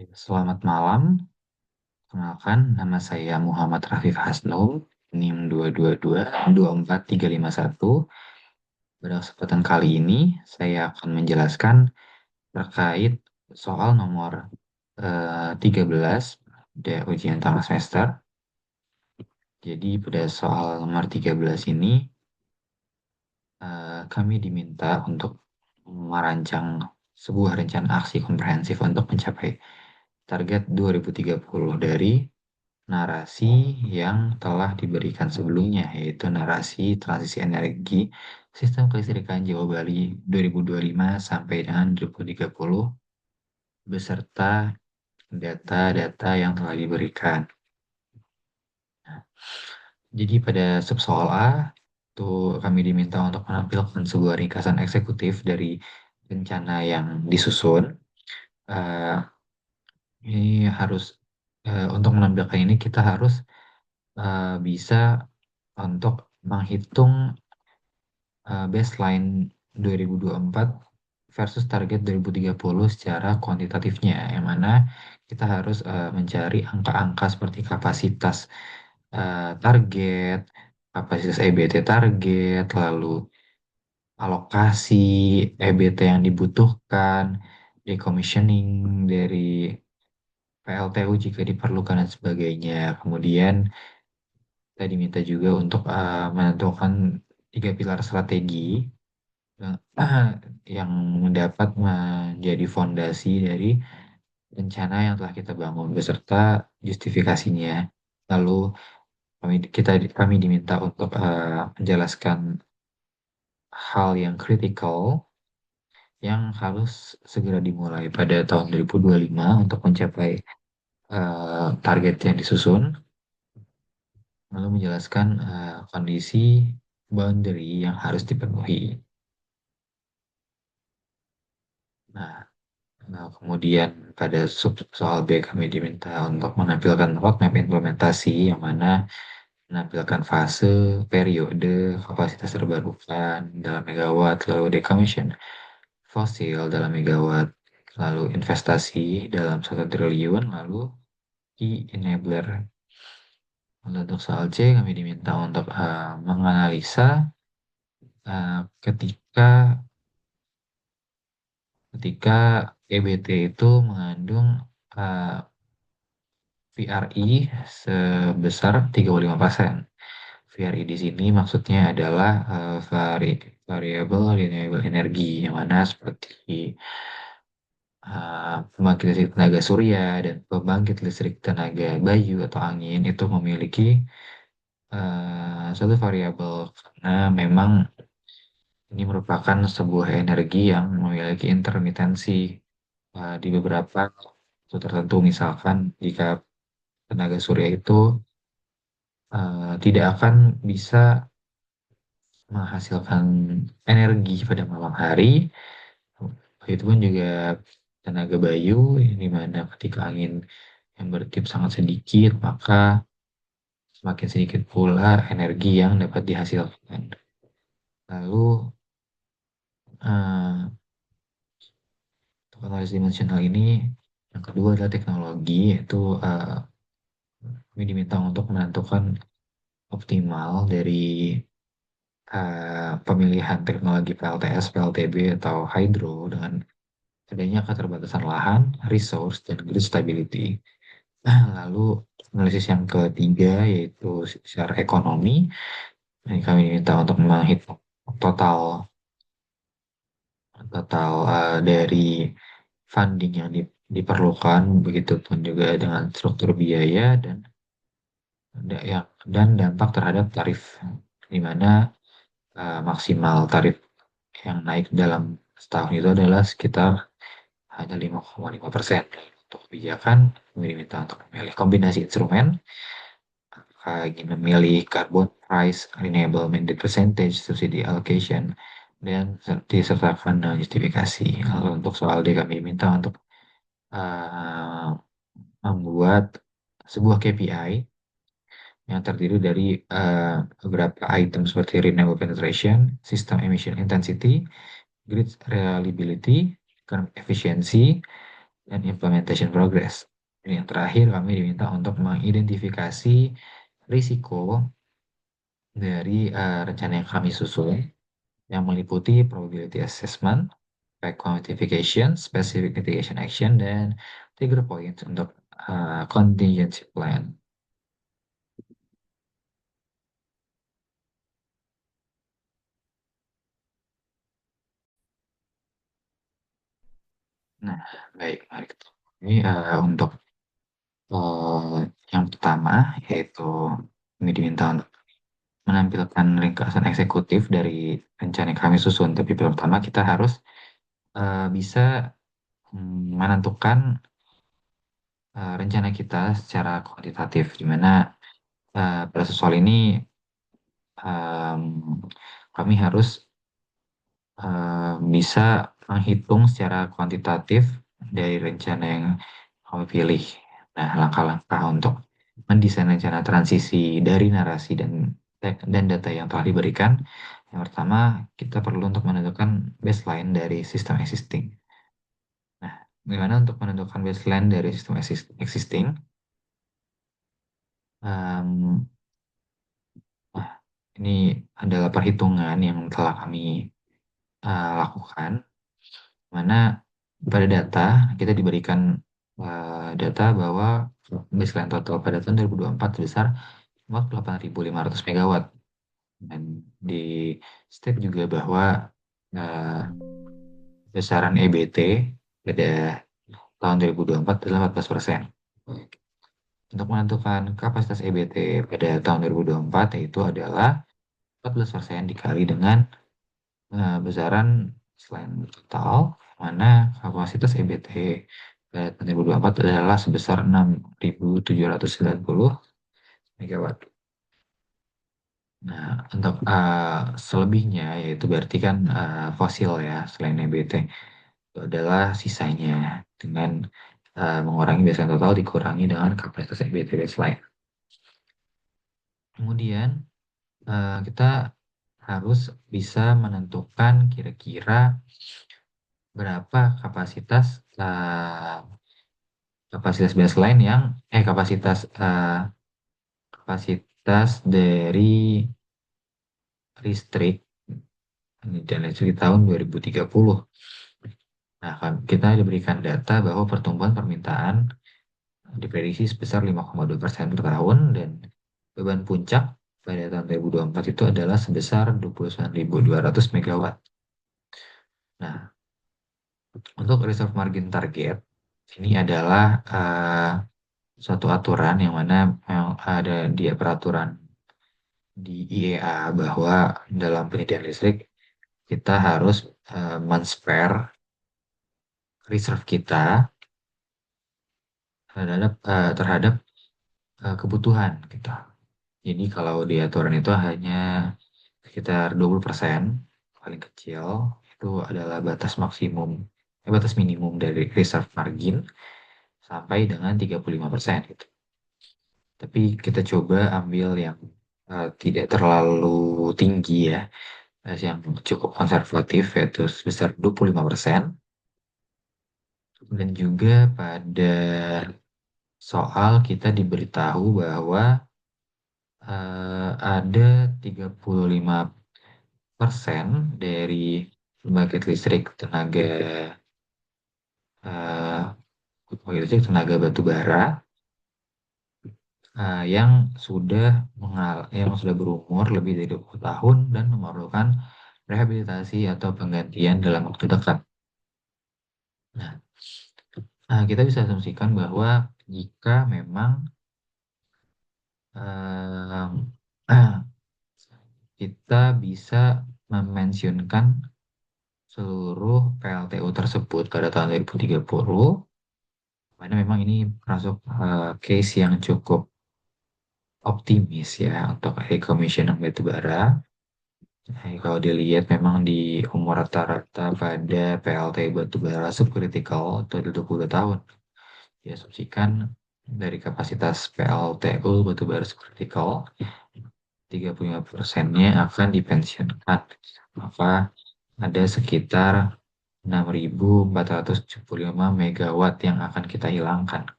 Selamat malam, kenalkan nama saya Muhammad Rafif Hasnul, NIM 222 24351. Pada kesempatan kali ini, saya akan menjelaskan terkait soal nomor 13 dari ujian tengah semester. Jadi pada soal nomor 13 ini, kami diminta untuk merancang sebuah rencana aksi komprehensif untuk mencapai target 2030 dari narasi yang telah diberikan sebelumnya, yaitu narasi transisi energi sistem kelistrikan Jawa Bali 2025 sampai dengan 2030 beserta data-data yang telah diberikan. Jadi pada subsoal A, itu kami diminta untuk menampilkan sebuah ringkasan eksekutif dari rencana yang disusun. Eh, ini harus untuk menampilkan ini kita harus bisa untuk menghitung baseline 2024 versus target 2030 secara kuantitatifnya, yang mana kita harus mencari angka-angka seperti kapasitas target, kapasitas EBT target, lalu alokasi EBT yang dibutuhkan, decommissioning dari PLTU jika diperlukan dan sebagainya. Kemudian kita diminta juga untuk menentukan tiga pilar strategi yang yang dapat menjadi fondasi dari rencana yang telah kita bangun beserta justifikasinya. Lalu kami diminta untuk menjelaskan hal yang kritikal yang harus segera dimulai pada tahun 2025 untuk mencapai target yang disusun, lalu menjelaskan kondisi boundary yang harus dipenuhi. Nah, kemudian pada sub soal B kami diminta untuk menampilkan roadmap implementasi yang mana menampilkan fase, periode, kapasitas terbarukan dalam megawatt, lalu decommission fosil dalam megawatt, lalu investasi dalam 1 triliun, lalu key enabler. Untuk soal C kami diminta untuk menganalisa ketika ketika EBT itu mengandung uh, VRI sebesar 35%. VRI di sini maksudnya adalah variable renewable energy, yang mana seperti pembangkit listrik tenaga surya dan pembangkit listrik tenaga bayu atau angin itu memiliki satu variabel, karena memang ini merupakan sebuah energi yang memiliki intermitensi di beberapa waktu tertentu. Misalkan jika tenaga surya itu tidak akan bisa menghasilkan energi pada malam hari, begitu pun juga tenaga bayu, di mana ketika angin yang bertiup sangat sedikit, maka semakin sedikit pula energi yang dapat dihasilkan. Lalu eh, untuk analisis dimensional ini, yang kedua adalah teknologi, yaitu kami diminta untuk menentukan optimal dari pemilihan teknologi PLTS, PLTB, atau hydro dengan adanya keterbatasan lahan, resource, dan grid stability. Lalu analisis yang ketiga yaitu secara ekonomi. Ini kami diminta untuk menghitung total total dari funding yang diperlukan, begitupun juga dengan struktur biaya dan dampak terhadap tarif, di mana maksimal tarif yang naik dalam setahun itu adalah sekitar hanya 5,5%. Untuk kebijakan, kami diminta untuk memilih kombinasi instrumen, ingin memilih carbon price, renewable mandate percentage, subsidy allocation, dan disertakan justifikasi. Lalu untuk soal D kami minta untuk uh, membuat sebuah KPI yang terdiri dari beberapa item seperti renewable penetration, system emission intensity, grid reliability, current efficiency, dan implementation progress. Dan yang terakhir, kami diminta untuk mengidentifikasi risiko dari rencana yang kami susun, yang meliputi probability assessment, fact quantification, specific mitigation action, dan trigger points untuk contingency plan. Nah, baik, mari kita ini untuk yang pertama, yaitu ini diminta untuk menampilkan ringkasan eksekutif dari rencana yang kami susun. Tapi pertama kita harus bisa menentukan rencana kita secara kuantitatif, di mana pada soal ini em, kami harus bisa menghitung secara kuantitatif dari rencana yang kami pilih. Nah, langkah-langkah untuk mendesain rencana transisi dari narasi dan data yang telah diberikan. Yang pertama, kita perlu untuk menentukan baseline dari sistem existing. Nah, bagaimana untuk menentukan baseline dari sistem existing? Em, nah, ini adalah perhitungan yang telah kami lakukan, mana pada data kita diberikan data bahwa baseline total pada tahun 2024 sebesar 48.500 megawatt. Dan di step juga bahwa eh, besaran EBT pada tahun 2024 adalah 14%. Untuk menentukan kapasitas EBT pada tahun 2024 yaitu adalah 14% dikali dengan besaran selain total, mana kapasitas EBT pada tahun 2024 adalah sebesar 6.790 megawatt. Nah, untuk selebihnya yaitu berarti kan fosil ya selain EBT itu adalah sisanya dengan mengurangi baseline total dikurangi dengan kapasitas EBT baseline. Kemudian kita harus bisa menentukan kira-kira berapa kapasitas baseline yang kapasitas dari listrik dan listrik di tahun 2030. Nah, kita diberikan data bahwa pertumbuhan permintaan diprediksi sebesar 5,2% per tahun dan beban puncak pada tahun 2024 itu adalah sebesar 29.200 megawatt. Nah, untuk reserve margin target, ini adalah suatu aturan yang mana yang ada di peraturan di IEA bahwa dalam penyediaan listrik kita harus men-spare reserve kita terhadap kebutuhan kita. Jadi kalau di aturan itu hanya sekitar 20% paling kecil itu adalah batas minimum dari reserve margin sampai dengan 35% gitu. Tapi kita coba ambil yang tidak terlalu tinggi ya, yang cukup konservatif yaitu sebesar 25%. Dan juga pada soal kita diberitahu bahwa ada 35% dari pembangkit listrik eh, tenaga batu bara yang sudah berumur lebih dari 20 tahun dan memerlukan rehabilitasi atau penggantian dalam waktu dekat. Nah, kita bisa asumsikan bahwa jika memang em, kita bisa memensiunkan seluruh PLTU tersebut pada tahun 2030, mana memang ini masuk case yang cukup optimis ya untuk decommissioning batu bara. Kalau dilihat memang di umur rata-rata pada PLTU batu bara subkritikal itu ada 20 tahun. Diasumsikan dari kapasitas PLTU batu bara subkritikal 35%-nya akan dipensiunkan. Maka ada sekitar 6.475 megawatt yang akan kita hilangkan.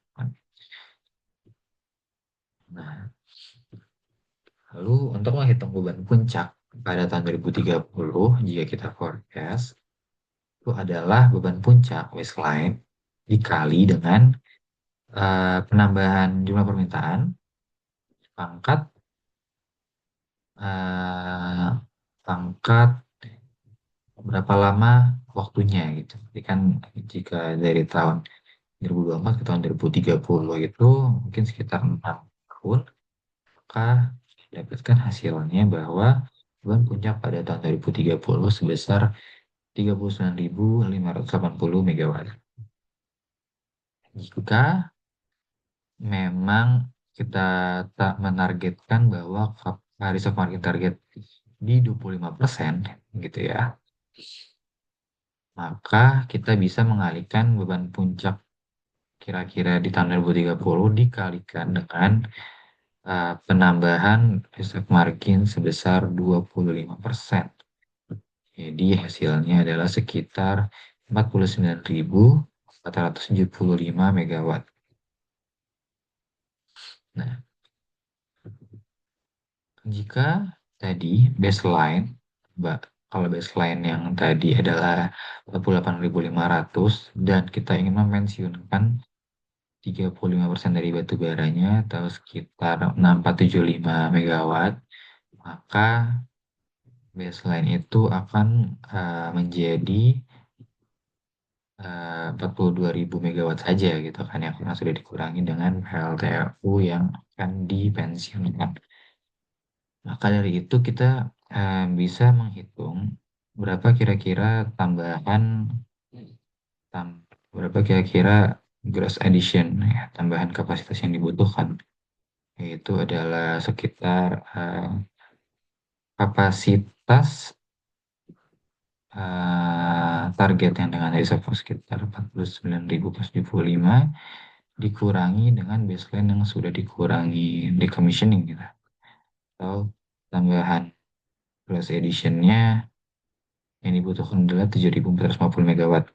Nah, lalu untuk menghitung beban puncak pada tahun 2030, jika kita forecast, itu adalah beban puncak baseline dikali dengan penambahan jumlah permintaan, pangkat, eh, pangkat berapa lama waktunya gitu. Jadi kan jika dari tahun 2024 ke tahun 2030 itu mungkin sekitar 6 tahun, maka dapatkan hasilnya bahwa beban puncak pada tahun 2030 sebesar 39.580 megawatt. Jika memang kita tak menargetkan bahwa reserve margin target di 25% gitu ya, maka kita bisa mengalihkan beban puncak kira-kira di tahun 2030 dikalikan dengan penambahan reserve margin sebesar 25%. Jadi hasilnya adalah sekitar 49.475 megawatt. Nah, jika tadi baseline, kalau baseline yang tadi adalah 48.500 dan kita ingin memensiunkan 35% dari batu baranya atau sekitar 6.475 megawatt, maka baseline itu akan menjadi 42.000 megawatt saja gitu kan yang karena sudah dikurangi dengan PLTU yang akan dipensiunkan. Maka dari itu kita bisa menghitung berapa kira-kira tambahan berapa kira-kira gross addition ya, tambahan kapasitas yang dibutuhkan, yaitu adalah sekitar kapasitas target yang dengan reserve sekitar 49.075 dikurangi dengan baseline yang sudah dikurangi decommissioning gitu. Atau tambahan plus editionnya yang dibutuhkan adalah 7.450 megawatt.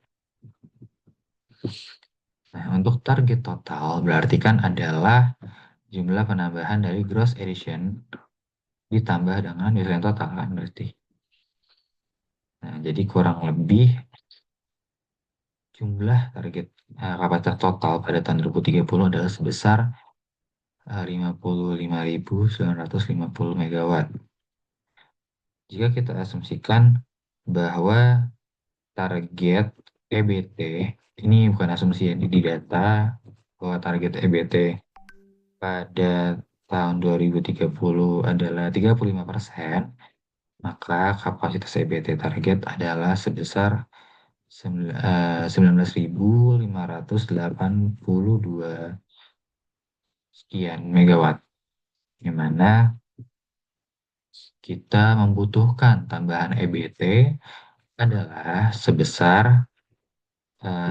Nah, untuk target total berarti kan adalah jumlah penambahan dari gross addition ditambah dengan baseline total kan berarti. Nah, jadi kurang lebih jumlah target kapasitas total pada tahun 2030 adalah sebesar 55.950 megawatt. Jika kita asumsikan bahwa target EBT, ini bukan asumsi yang di data, bahwa target EBT pada tahun 2030 adalah 35%, maka kapasitas EBT target adalah sebesar 19.582 sekian megawatt, di mana kita membutuhkan tambahan EBT adalah sebesar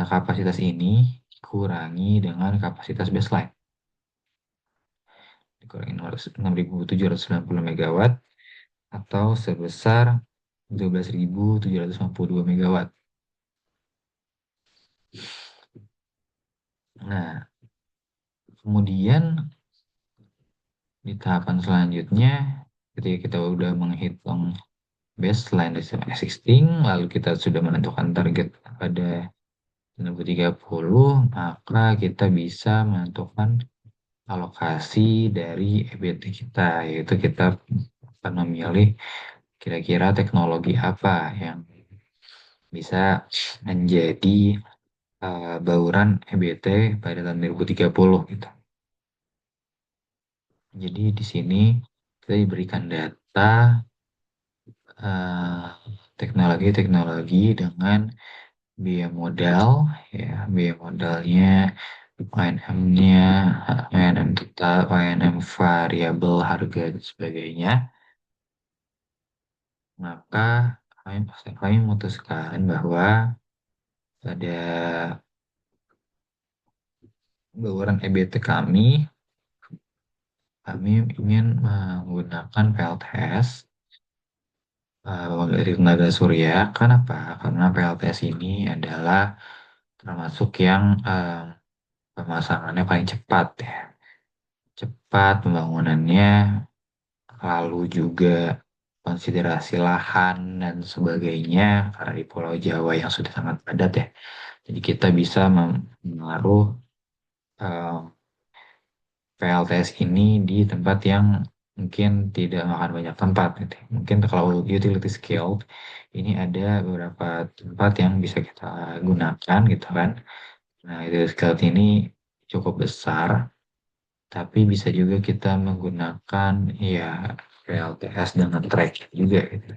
kapasitas ini dikurangi dengan kapasitas baseline. Dikurangi 6.790 megawatt atau sebesar 12.752 megawatt. Nah, kemudian di tahapan selanjutnya, ketika kita sudah menghitung baseline dari existing, lalu kita sudah menentukan target pada 2030, maka kita bisa menentukan alokasi dari EBT kita, yaitu kita akan memilih kira-kira teknologi apa yang bisa menjadi bauran EBT pada tahun 2030 gitu. Jadi di sini kita diberikan data teknologi-teknologi dengan biaya modal, ya biaya modalnya, O&M-nya, O&M tetap, O&M variabel, harga dan sebagainya. Maka kami memutuskan bahwa pada bauran EBT kami ingin menggunakan PLTS dari tenaga surya. Kenapa? Karena PLT PLTS ini adalah termasuk yang pemasangannya paling cepat ya. Cepat pembangunannya, lalu juga konsiderasi lahan dan sebagainya karena di Pulau Jawa yang sudah sangat padat ya. Jadi kita bisa menaruh eh, PLTS ini di tempat yang mungkin tidak makan banyak tempat gitu. Mungkin kalau utility scale ini ada beberapa tempat yang bisa kita gunakan gitu kan. Nah, utility scale ini cukup besar, tapi bisa juga kita menggunakan ya PLTS dengan tracking juga gitu.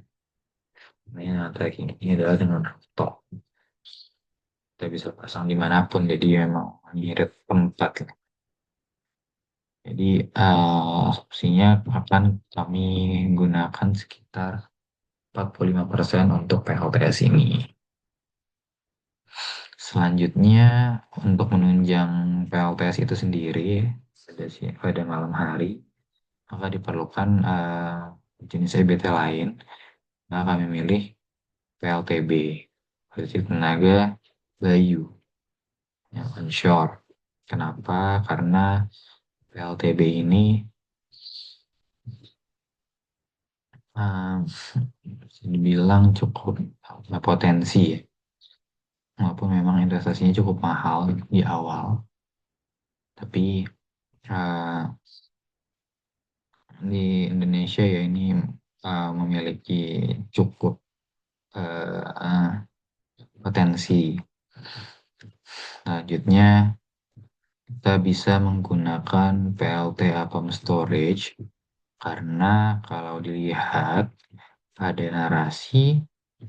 Nah, dengan tracking ini adalah dengan rooftop. Kita bisa pasang dimanapun, jadi memang mirip tempat. Jadi opsinya akan kami gunakan sekitar 45% untuk PLTS ini. Selanjutnya untuk menunjang PLTS itu sendiri pada malam hari, maka diperlukan jenis EBT lain. Nah, kami milih PLTB, berarti tenaga bayu, yang onshore. Kenapa? Karena PLTB ini uh, bisa dibilang cukup potensi ya. Walaupun memang investasinya cukup mahal di awal, tapi uh, di Indonesia ya ini memiliki cukup uh, potensi. Selanjutnya, kita bisa menggunakan PLT Pump Storage karena kalau dilihat ada narasi,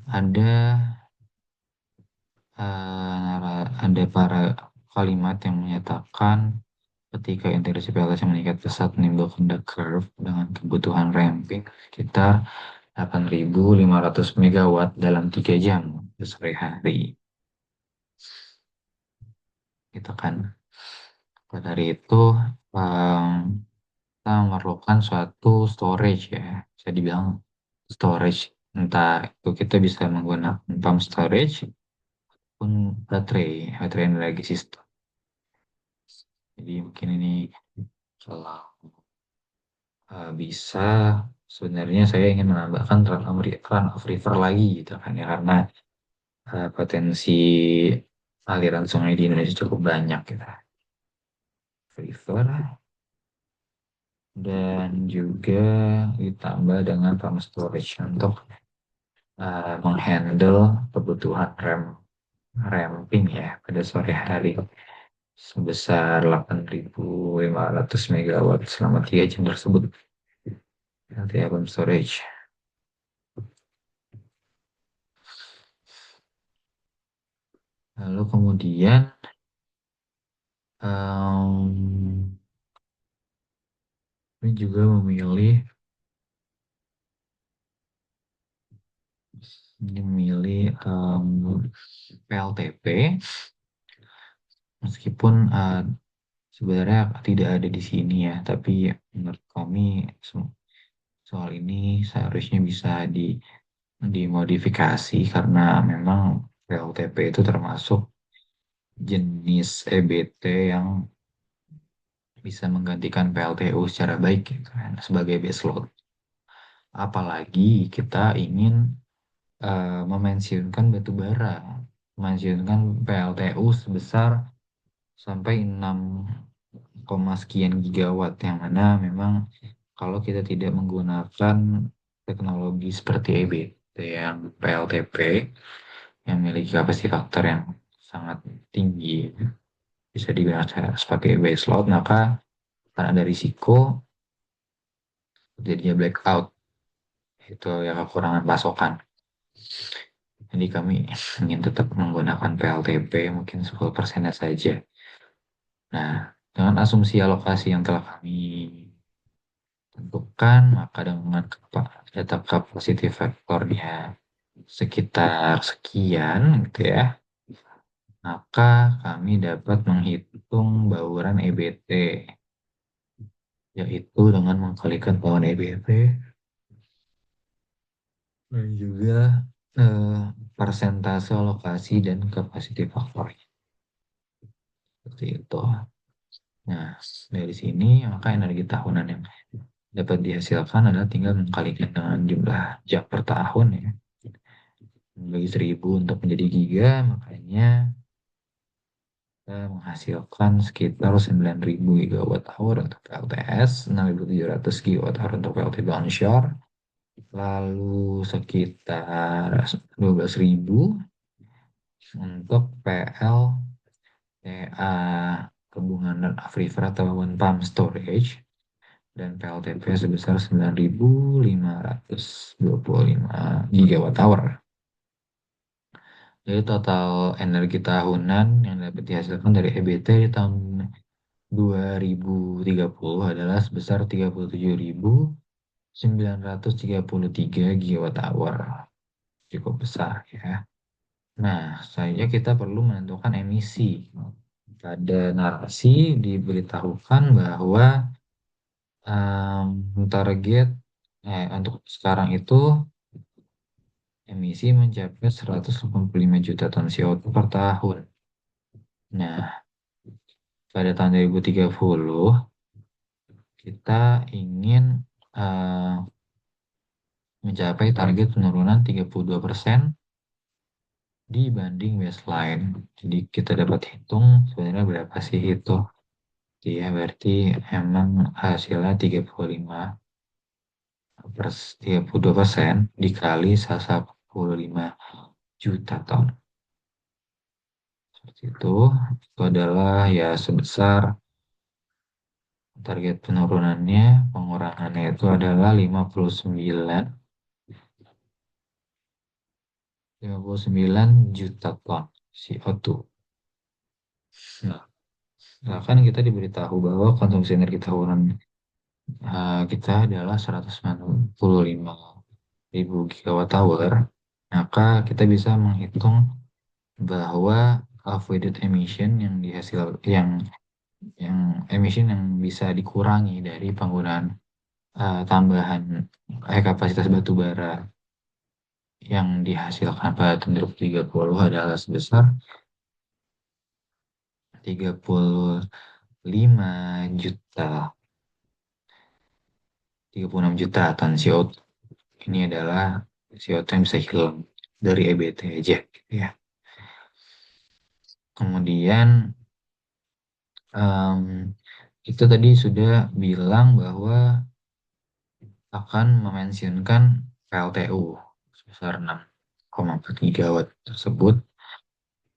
ada ada para kalimat yang menyatakan ketika integrasi PLTS yang meningkat pesat menimbulkan the curve dengan kebutuhan ramping sekitar 8.500 megawatt dalam 3 jam sore hari. Gitu kan. Pada hari itu um, kita memerlukan suatu storage ya. Bisa dibilang storage. Entah itu kita bisa menggunakan pump storage pun baterai energi sistem. Jadi mungkin ini kalau bisa sebenarnya saya ingin menambahkan run of river lagi gitu kan ya karena potensi aliran sungai di Indonesia cukup banyak gitu. River dan juga ditambah dengan pump storage untuk menghandle kebutuhan ramping ya pada sore hari sebesar 8.500 megawatt selama 3 jam tersebut. Nanti ya pump storage. Lalu kemudian ini juga memilih PLTP meskipun sebenarnya tidak ada di sini ya, tapi menurut kami soal ini seharusnya bisa dimodifikasi karena memang PLTP itu termasuk jenis EBT yang bisa menggantikan PLTU secara baik gitu kan, sebagai baseload. Apalagi kita ingin memensiunkan batu bara, memensiunkan PLTU sebesar sampai 6, sekian gigawatt yang mana memang kalau kita tidak menggunakan teknologi seperti EBT yang PLTP yang memiliki kapasitas faktor yang sangat tinggi bisa digunakan sebagai base load maka akan ada risiko terjadinya blackout itu yang kekurangan pasokan. Jadi kami ingin tetap menggunakan PLTP mungkin 10% saja. Nah, dengan asumsi alokasi yang telah kami tentukan, maka dengan data capacity factornya sekitar sekian gitu ya, maka kami dapat menghitung bauran EBT, yaitu dengan mengkalikan bauran EBT dan juga eh, persentase alokasi dan capacity factor seperti itu. Nah, dari sini maka energi tahunan yang dapat dihasilkan adalah tinggal mengkalikan dengan jumlah jam per tahun ya. Bagi 1.000 untuk menjadi giga, makanya kita menghasilkan sekitar 9.000 gigawatt hour untuk PLTS, 6.700 gigawatt hour untuk PLT onshore, lalu sekitar 12.000 untuk PLTA Hubungan dan Aquifer atau One Pump Storage, dan PLTP sebesar 9.525 gigawatt hour. Jadi total energi tahunan yang dapat dihasilkan dari EBT di tahun 2030 adalah sebesar 37.933 gigawatt hour. Cukup besar ya. Nah, saya kita perlu menentukan emisi. Pada narasi diberitahukan bahwa target untuk sekarang itu emisi mencapai 185 juta ton CO2 per tahun. Nah, pada tahun 2030 kita ingin eh, mencapai target penurunan 32% dibanding baseline. Jadi kita dapat hitung sebenarnya berapa sih itu. Ya, berarti emang hasilnya 32% dikali 185 juta ton. Seperti itu adalah ya sebesar target penurunannya, pengurangannya itu adalah 59 juta ton CO2. Nah, kan kita diberitahu bahwa konsumsi energi tahunan kita adalah 195.000 gigawatt hour. Maka kita bisa menghitung bahwa avoided emission yang emission yang bisa dikurangi dari penggunaan tambahan kapasitas batu bara yang dihasilkan pada tahun 2030 adalah sebesar 35 juta 36 juta ton CO2. Ini adalah CO2 yang bisa hilang dari EBT aja gitu ya. Kemudian em, itu tadi sudah bilang bahwa akan memensiunkan PLTU sebesar 6,4 gigawatt tersebut.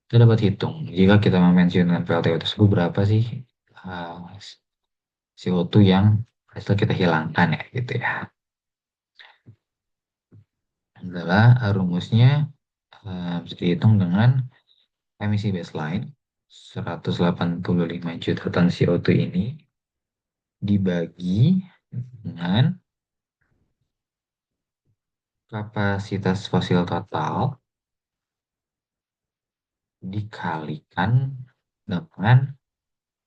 Kita dapat hitung jika kita memensiunkan PLTU tersebut berapa sih uh, CO2 yang hasil kita hilangkan ya gitu ya. Adalah rumusnya bisa dihitung dengan emisi baseline 185 juta ton CO2 ini dibagi dengan kapasitas fosil total dikalikan dengan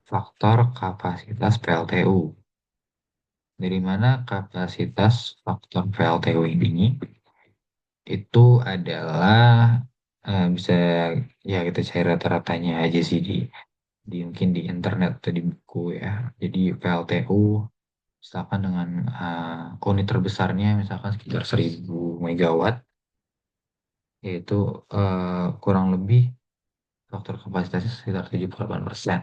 faktor kapasitas PLTU. Dari mana kapasitas faktor PLTU ini itu adalah bisa ya kita cari rata-ratanya aja sih di mungkin di internet atau di buku ya. Jadi PLTU misalkan dengan unit terbesarnya misalkan sekitar 1.000 megawatt, yaitu kurang lebih faktor kapasitasnya sekitar 78%.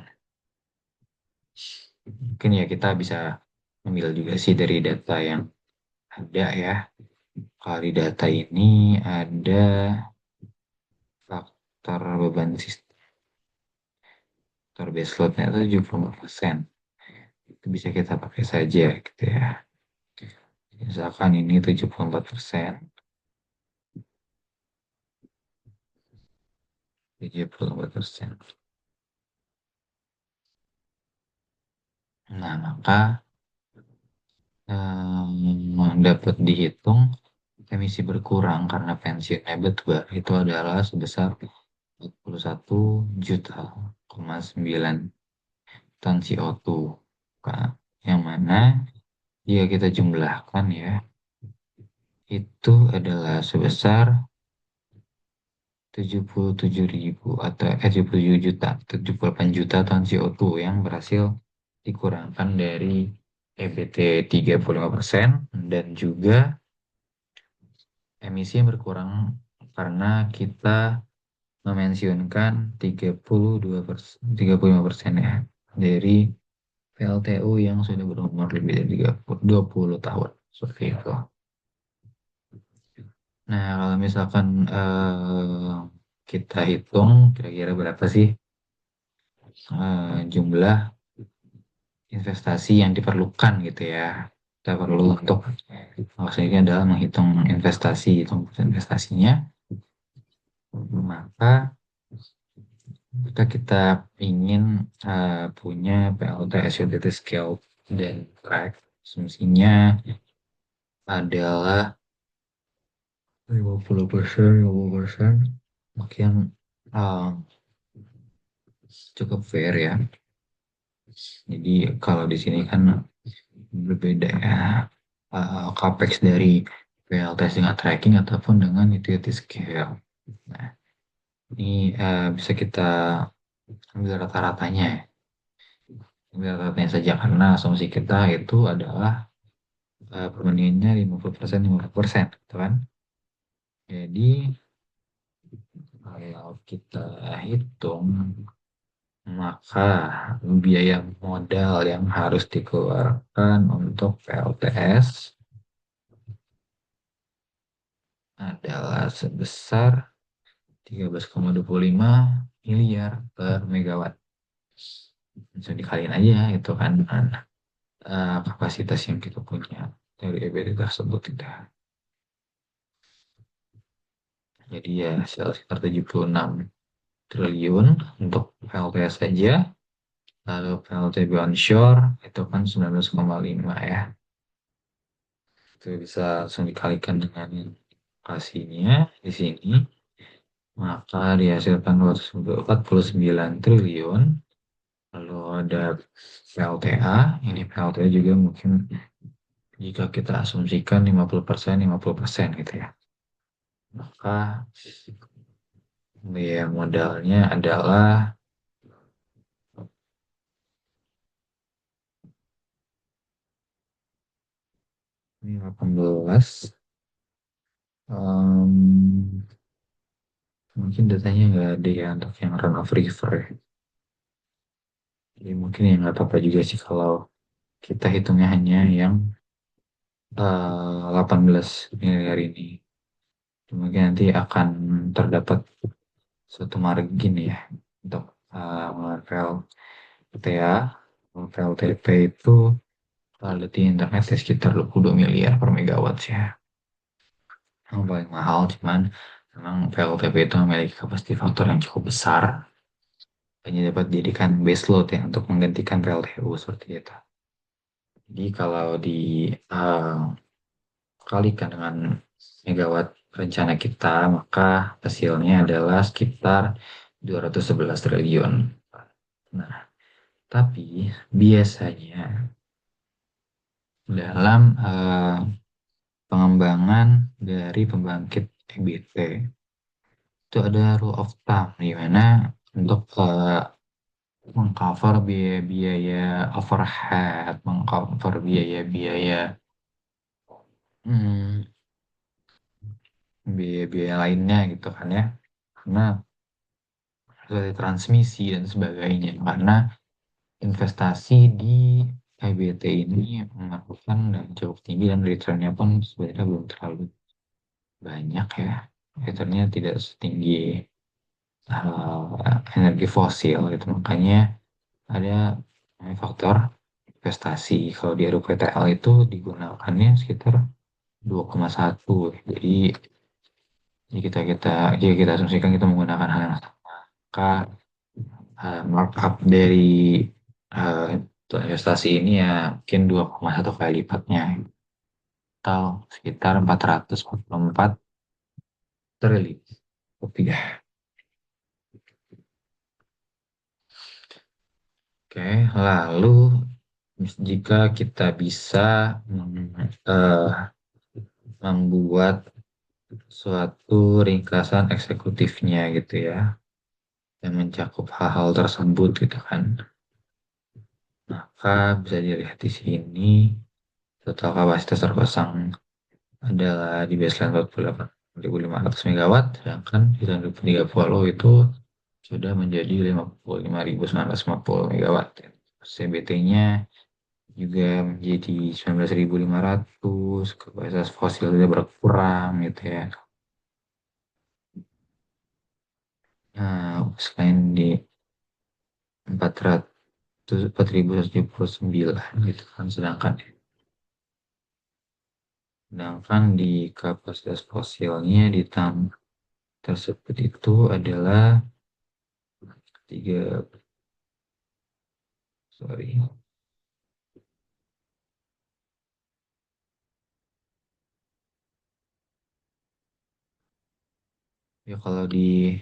Mungkin ya kita bisa ambil juga sih dari data yang ada ya. Kalau di data ini ada faktor beban sistem, faktor base load-nya itu 74%. Itu bisa kita pakai saja gitu ya. Misalkan ini 74%, 74%. Nah, maka dapat dihitung emisi berkurang karena pensiunnya batu itu adalah sebesar 41,9 juta ton CO2. Yang mana jika kita jumlahkan ya, itu adalah sebesar 77.000 atau 77 juta, 78 juta ton CO2 yang berhasil dikurangkan dari EBT 35% dan juga emisi yang berkurang karena kita memensiunkan 32%, 35% ya dari PLTU yang sudah berumur lebih dari 20 tahun. Seperti itu. Nah, kalau misalkan kita hitung kira-kira berapa sih jumlah investasi yang diperlukan gitu ya. Kita perlu untuk maksudnya ini adalah menghitung investasi, hitung investasinya, maka jika kita ingin punya PLTS utility scale dan track, asumsinya adalah 50%, mungkin uh, cukup fair ya. Jadi kalau di sini kan berbeda ya, capex dari PLTS dengan tracking ataupun dengan utility scale. Nah, ini bisa kita ambil rata-ratanya ya. Ambil rata-ratanya saja karena asumsi kita itu adalah perbandingannya 50%, 50%, gitu kan? Jadi kalau kita hitung, maka biaya modal yang harus dikeluarkan untuk PLTS adalah sebesar 13,25 miliar per megawatt. Bisa dikaliin aja itu kan dengan kapasitas yang kita punya dari EBT tersebut kita. Jadi ya sekitar 76 triliun untuk PLTS saja. Lalu PLTB onshore itu kan 19,5 ya. Itu bisa langsung dikalikan dengan kasihnya di sini. Maka dihasilkan 249 triliun. Lalu ada PLTA. Ini PLTA juga mungkin jika kita asumsikan 50%, 50% gitu ya. Maka biaya modalnya adalah ini 18. Mungkin datanya nggak ada ya untuk yang run of river ya. Jadi mungkin ya nggak apa-apa juga sih kalau kita hitungnya hanya yang 18 miliar ini. Mungkin nanti akan terdapat suatu margin ya untuk VLTA. VLTP itu kalau di internet ya sekitar 22 miliar per megawatt ya. Yang paling mahal, cuman memang VLTP itu memiliki kapasitas faktor yang cukup besar. Hanya dapat dijadikan base load ya untuk menggantikan PLTU seperti itu. Jadi kalau dikalikan dengan megawatt rencana kita, maka hasilnya adalah sekitar 211 triliun. Nah, tapi biasanya dalam pengembangan dari pembangkit EBT itu ada rule of thumb di mana untuk mengcover biaya-biaya overhead, mengcover biaya-biaya hmm, biaya-biaya lainnya gitu kan ya. Karena seperti transmisi dan sebagainya. Karena investasi di EBT ini memerlukan dan cukup tinggi dan returnnya pun sebenarnya belum terlalu banyak ya. Returnnya tidak setinggi energi fosil gitu. Makanya ada faktor investasi. Kalau di RUPTL itu digunakannya sekitar 2,1. Jadi jika kita asumsikan kita menggunakan hal yang sama, maka markup dari uh, investasi ini ya mungkin 2,1 kali lipatnya atau sekitar 444 triliun rupiah. Oke, lalu jika kita bisa eh, membuat suatu ringkasan eksekutifnya gitu ya, yang mencakup hal-hal tersebut gitu kan. Maka bisa dilihat di sini total kapasitas terpasang adalah di baseline 48.500 megawatt, sedangkan di tahun 2030 itu sudah menjadi 55.950 megawatt. CBT-nya juga menjadi 19.500, kapasitas fosil juga berkurang gitu ya. Nah, selain di 4.179 gitu kan, sedangkan di kapasitas fosilnya di tahun tersebut itu adalah tiga, sorry, ya kalau di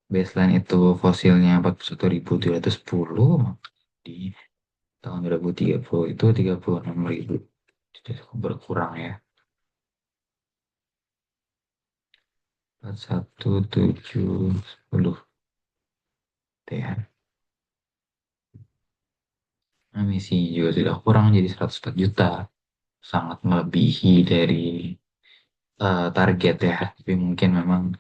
baseline itu fosilnya 41.710, maka di tahun 2030 itu 36.000, jadi cukup berkurang ya. 41.710 ya. Emisi juga sudah kurang jadi 104 juta, sangat melebihi dari target ya. Tapi mungkin memang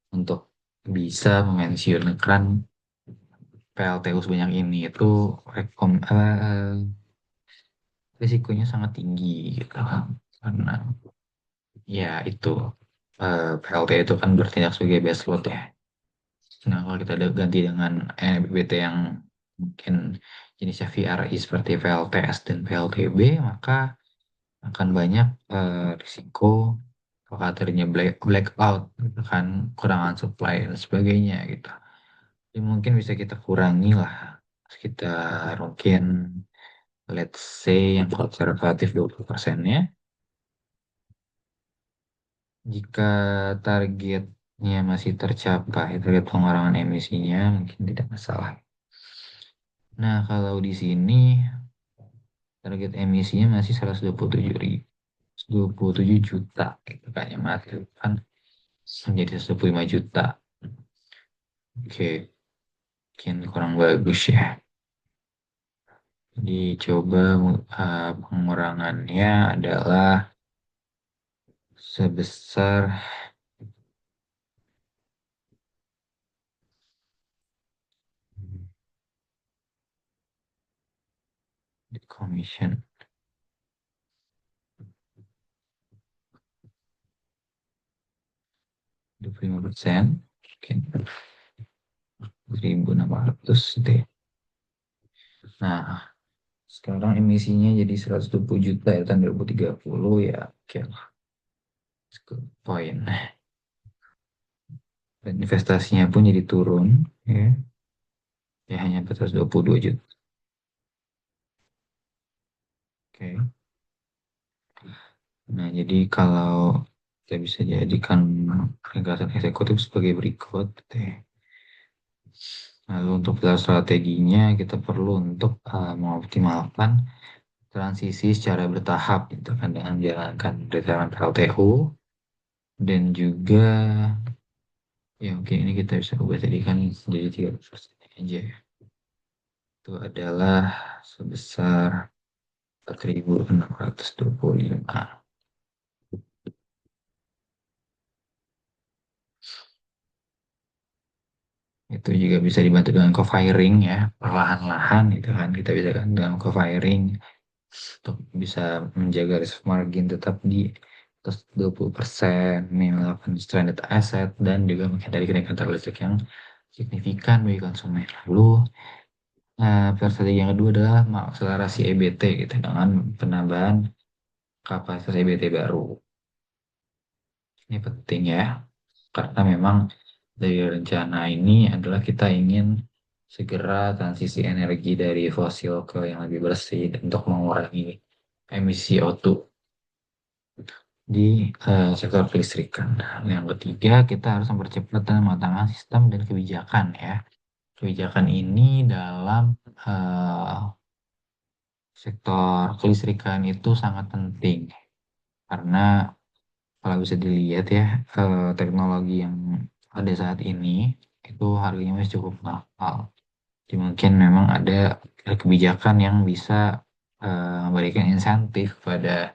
untuk bisa memensiunkan PLTU sebanyak ini itu risikonya sangat tinggi gitu kan. Karena ya itu PLTU itu kan bertindak sebagai baseload ya. Nah, kalau kita ganti dengan BBT yang mungkin jenisnya VRI seperti VLTS dan VLTB, maka akan banyak risiko apakah terjadinya blackout gitu kan, kurangan supply dan sebagainya gitu. Jadi mungkin bisa kita kurangi lah sekitar mungkin let's say yang konservatif 20%-nya. Jika targetnya masih tercapai, target pengurangan emisinya mungkin tidak masalah. Nah, kalau di sini target emisinya masih 127 juta gitu kan, yang masih kan menjadi 125 juta. Oke, mungkin kurang bagus ya. Dicoba pengurangannya adalah sebesar commission 25%, mungkin 1.600 deh. Nah, sekarang emisinya jadi 120 juta ya tahun 2030 ya. Oke lah, good point. Dan investasinya pun jadi turun ya. Ya hanya 422 juta. Oke. Nah, jadi kalau kita bisa jadikan ringkasan eksekutif sebagai berikut deh. Lalu untuk pilar strateginya kita perlu untuk mengoptimalkan transisi secara bertahap gitu kan, dengan menjalankan rencana PLTU, dan juga ya mungkin ini kita bisa ubah jadikan jadi 30% aja ya. Itu adalah sebesar 4.625. Itu juga bisa dibantu dengan co-firing ya, perlahan-lahan itu kan kita bisa kan dengan co-firing untuk bisa menjaga risk margin tetap di atas 20%, melakukan stranded asset, dan juga menghindari kenaikan tarif listrik yang signifikan bagi konsumen. Lalu strategi yang kedua adalah mengakselerasi EBT gitu dengan penambahan kapasitas EBT baru. Ini penting ya, karena memang dari rencana ini adalah kita ingin segera transisi energi dari fosil ke yang lebih bersih untuk mengurangi emisi O2 di sektor kelistrikan. Yang ketiga, kita harus mempercepat dan mematangkan sistem dan kebijakan ya. Kebijakan ini dalam eh, sektor kelistrikan itu sangat penting karena kalau bisa dilihat ya, teknologi yang ada saat ini itu harganya masih cukup mahal. Jadi mungkin memang ada kebijakan yang bisa memberikan insentif pada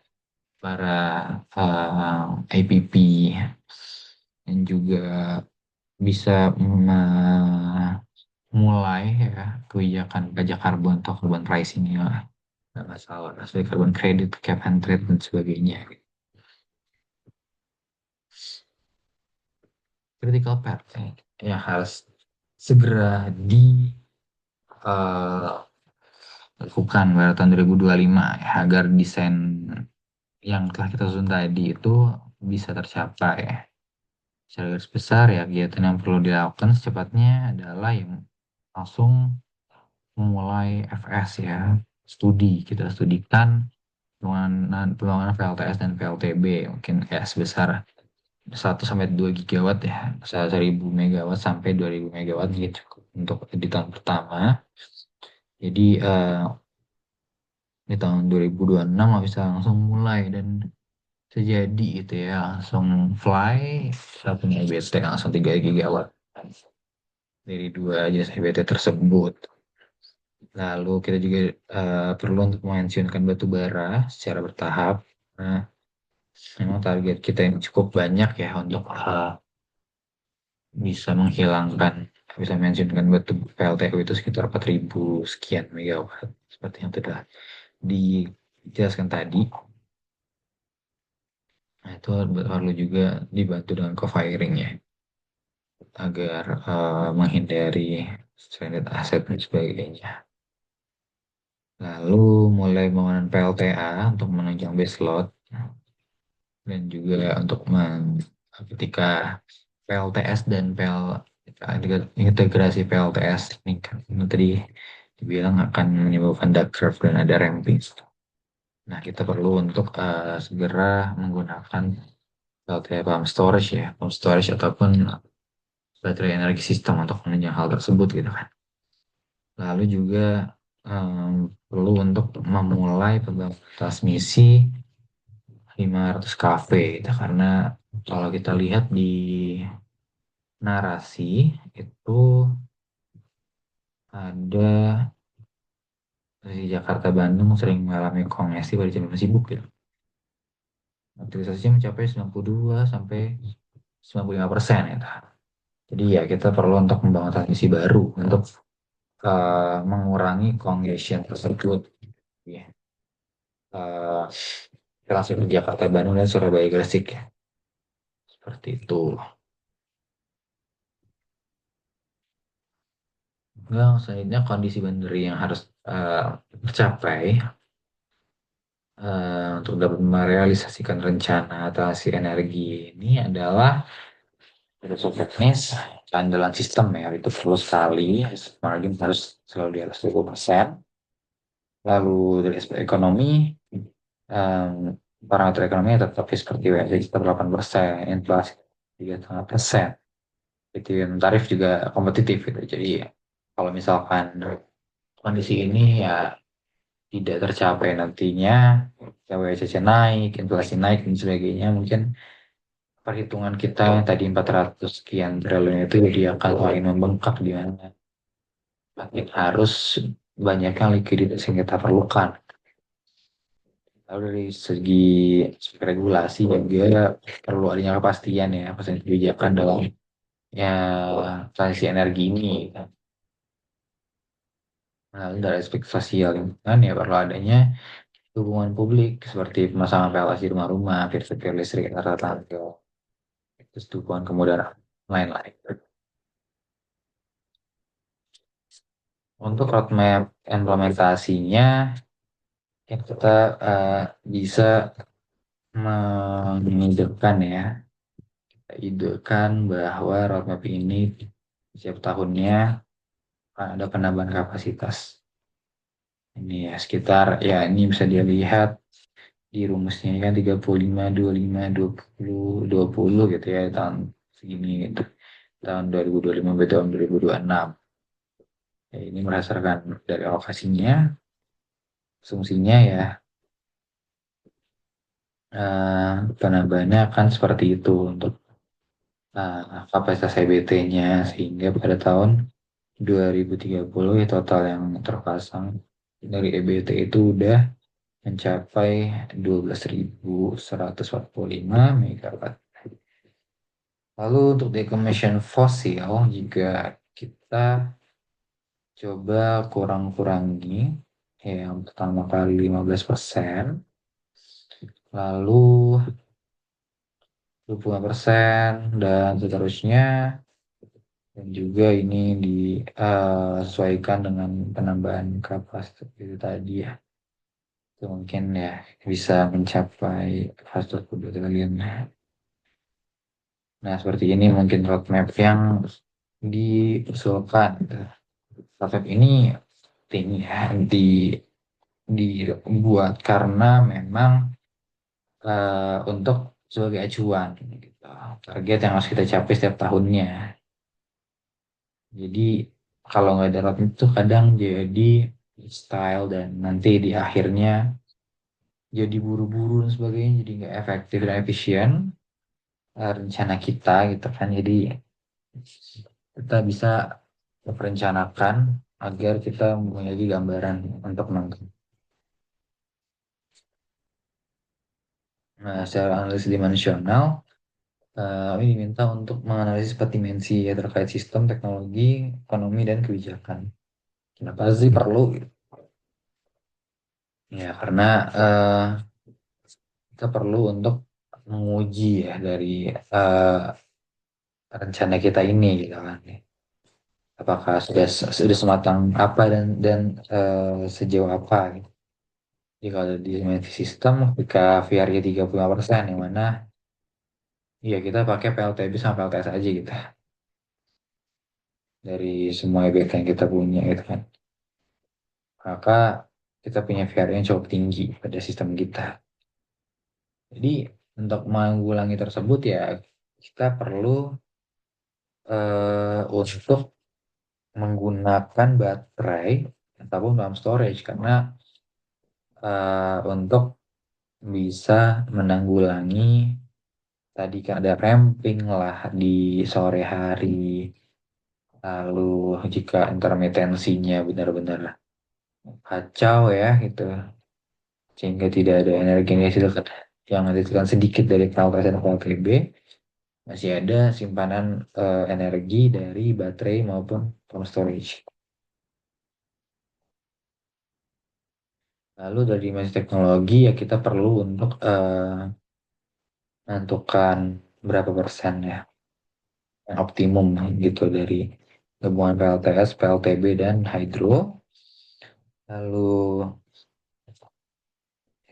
para APP dan juga bisa memulai ya kebijakan pajak karbon atau carbon pricing ya, nggak masalah seperti carbon credit, cap and trade dan sebagainya. Critical path yang harus segera dilakukan pada tahun 2025 ya, agar desain yang telah kita susun tadi itu bisa tercapai ya. Secara garis besar ya, kegiatan yang perlu dilakukan secepatnya adalah yang langsung memulai FS ya, kita studikan pembangunan PLTS dan PLTB mungkin ya sebesar 1 sampai 2 gigawatt ya, 1.000 megawatt sampai 2.000 megawatt gitu cukup untuk di tahun pertama. Jadi di tahun 2026 bisa langsung mulai dan terjadi gitu ya, langsung fly. Kita punya EBT langsung 3 gigawatt dari dua jenis EBT tersebut. Lalu kita juga perlu untuk memensiunkan batu bara secara bertahap. Nah, memang target kita yang cukup banyak ya untuk bisa menghilangkan, bisa menunjukkan batu PLTU itu sekitar 4.000 sekian megawatt seperti yang sudah dijelaskan tadi. Nah, itu perlu juga dibantu dengan co-firing ya agar menghindari stranded asset dan sebagainya. Lalu mulai pembangunan PLTA untuk menunjang base load dan juga untuk ketika PLTS dan integrasi PLTS ini kan tadi dibilang akan menyebabkan duck curve dan ada ramping. Nah, kita perlu untuk segera menggunakan PLTA pump storage ataupun baterai energi sistem untuk menunjang hal tersebut gitu kan. Lalu juga perlu untuk memulai pembangunan transmisi 500 kV gitu, karena kalau kita lihat di narasi itu ada di Jakarta Bandung sering mengalami kongesi pada jam sibuk gitu. Aktivitasnya mencapai 92 sampai 95% ya. Jadi ya kita perlu untuk membangun transmisi baru untuk mengurangi congestion tersebut. Ya. Uh, Langsung ke Jakarta Bandung dan Surabaya Gresik ya. Seperti itu. Enggak, selanjutnya kondisi bandar yang harus tercapai untuk dapat merealisasikan rencana atasi energi ini adalah dasar teknis keandalan sistem ya, itu perlu sekali, margin harus selalu di atas 20%. Lalu dari aspek ekonomi, em, parameter ekonomi tetap seperti WSI sekitar 8%, inflasi 3,5%. Itu tarif juga kompetitif gitu. Jadi kalau misalkan kondisi ini ya tidak tercapai nantinya, WSC naik, inflasi naik dan sebagainya, mungkin perhitungan kita yang tadi 400 sekian triliun itu jadi akan makin membengkak, di mana makin harus banyaknya likuiditas yang kita perlukan. Lalu dari segi regulasi juga perlu adanya kepastian ya, kepastian kebijakan dalam ya transisi energi ini. Nah, dari aspek sosial lingkungan ya perlu adanya dukungan publik seperti pemasangan PLS di rumah-rumah, peer-to-peer listrik antar tetangga, terus dukungan kemudahan lain-lain. Untuk roadmap implementasinya, ya kita bisa mengidekan ya, idekan bahwa roadmap ini setiap tahunnya akan ada penambahan kapasitas. Ini ya sekitar ya ini bisa dilihat di rumusnya kan 35, 25, 20, 20 gitu ya tahun segini gitu. Tahun 2025 sampai tahun 2026. Ya, ini berdasarkan dari alokasinya, asumsinya ya Penambahannya akan seperti itu untuk kapasitas EBT-nya sehingga pada tahun 2030 ya total yang terpasang dari EBT itu udah mencapai 12.145 megawatt. Lalu untuk decommission fosil juga kita coba kurang-kurangi yang pertama kali 15%, lalu 25% dan seterusnya, dan juga ini disesuaikan dengan penambahan kapasitas itu tadi ya. Itu mungkin ya bisa mencapai fase kedua triliun. Nah, seperti ini mungkin roadmap yang diusulkan. Roadmap ini penting ya dibuat karena memang untuk sebagai acuan gitu. Target yang harus kita capai setiap tahunnya. Jadi kalau nggak ada roadmap itu kadang jadi style dan nanti di akhirnya jadi buru-buru dan sebagainya jadi nggak efektif dan efisien rencana kita gitu kan. Jadi kita bisa merencanakan agar kita memiliki gambaran untuk nonton. Nah, secara analisis dimensional, kami diminta untuk menganalisis empat dimensi ya, terkait sistem, teknologi, ekonomi, dan kebijakan. Kenapa sih perlu? Ya, karena kita perlu untuk menguji ya dari eh, rencana kita ini gitu kan. Apakah sudah sematang apa dan sejauh apa gitu. Jadi kalau di dimensi sistem ketika VR-nya 35% yang mana ya kita pakai PLTB sama PLTS aja gitu dari semua EBK yang kita punya gitu kan. Maka kita punya VR yang cukup tinggi pada sistem kita. Jadi untuk menanggulangi tersebut ya kita perlu untuk menggunakan baterai ataupun dalam storage karena untuk bisa menanggulangi tadi kan ada ramping lah di sore hari, lalu jika intermitensinya benar-benar kacau ya gitu sehingga tidak ada energi yang dihasilkan yang dihasilkan sedikit dari PLTS dan PLTB, masih ada simpanan energi dari baterai maupun pumped storage. Lalu dari dimensi teknologi ya kita perlu untuk menentukan berapa persen ya yang optimum gitu dari gabungan PLTS, PLTB, dan hydro. Lalu